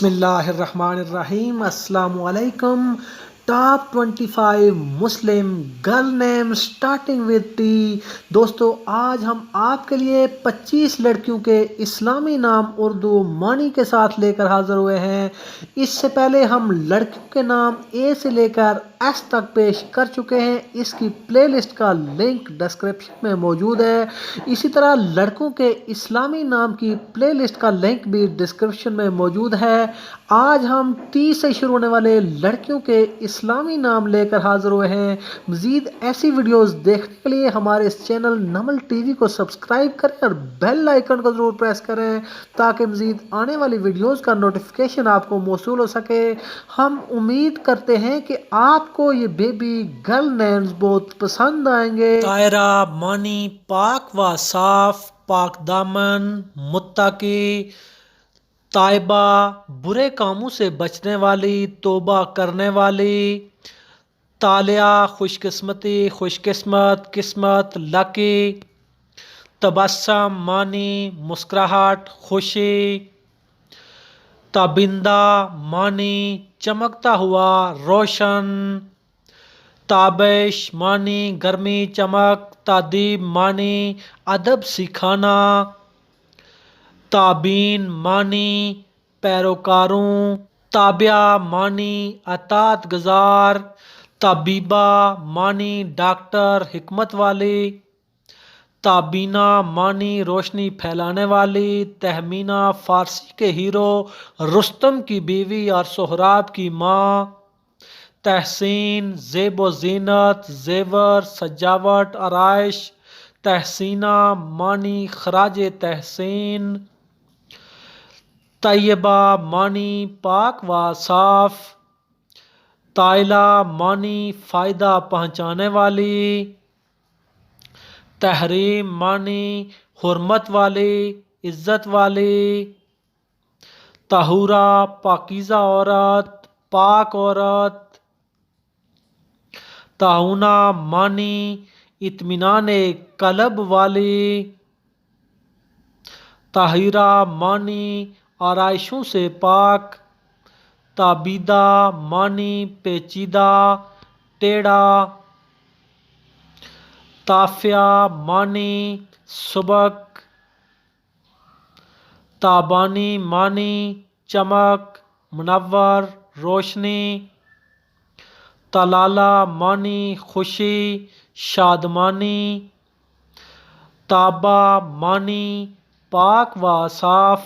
بسم اللہ الرحمن الرحیم۔ السلام علیکم۔ Top 25 Muslim girl name starting with T. دوستو آج ہم آپ کے لیے 25 لڑکیوں کے اسلامی نام اردو معنی کے ساتھ لے کر حاضر ہوئے ہیں۔ اس سے پہلے ہم لڑکیوں کے نام اے سے لے کر ایس تک پیش کر چکے ہیں۔ اس کی پلے لسٹ کا لنک ڈسکرپشن میں موجود ہے۔ اسی طرح لڑکوں کے اسلامی نام کی پلے لسٹ کا لنک بھی ڈسکرپشن میں موجود ہے۔ آج ہم 30 سے شروع ہونے والے لڑکیوں کے اسلامی نام لے کر حاضر ہوئے ہیں۔ مزید ایسی ویڈیوز دیکھنے کے لیے ہمارے اس چینل نمل ٹی وی کو سبسکرائب کریں اور بیل آئیکن کو ضرور پریس کریں تاکہ مزید آنے والی ویڈیوز کا نوٹیفیکیشن آپ کو موصول ہو سکے۔ ہم امید کرتے ہیں کہ آپ کو یہ بیبی گرل نیمز بہت پسند آئیں گے۔ طاہرہ معنی پاک و صاف، پاک دامن، متقی۔ طیبہ برے کاموں سے بچنے والی، توبہ کرنے والی۔ طالیہ خوش قسمتی، خوش قسمت، قسمت، لکی۔ تبسم معنی مسکراہٹ، خوشی۔ تابندہ معنی چمکتا ہوا، روشن۔ تابش معنی گرمی، چمک۔ تادیب معنی ادب سکھانا۔ تابین معنی پیروکاروں۔ تابعہ معنی اطاعت گزار۔ طبیبہ معنی ڈاکٹر، حکمت والی۔ تابینہ معنی روشنی پھیلانے والی۔ تہمینہ فارسی کے ہیرو رستم کی بیوی اور سہراب کی ماں۔ تحسین زیب و زینت، زیور، سجاوٹ، آرائش۔ تحسینہ معنی خراج تحسین۔ طیبہ معنی پاک و صاف۔ طائلہ معنی فائدہ پہنچانے والی۔ تحریم معنی حرمت والی، عزت والی۔ طہورہ پاکیزہ عورت، پاک عورت۔ طاہونہ معنی اطمینان قلب والی۔ طاہرہ معنی آرائشوں سے پاک۔ تابیدہ معنی پیچیدہ، ٹیڑھا۔ تافیہ معنی سبک۔ تابانی معنی چمک، منور، روشنی۔ طلالہ معنی خوشی، شادمانی۔ طابہ معنی پاک و صاف۔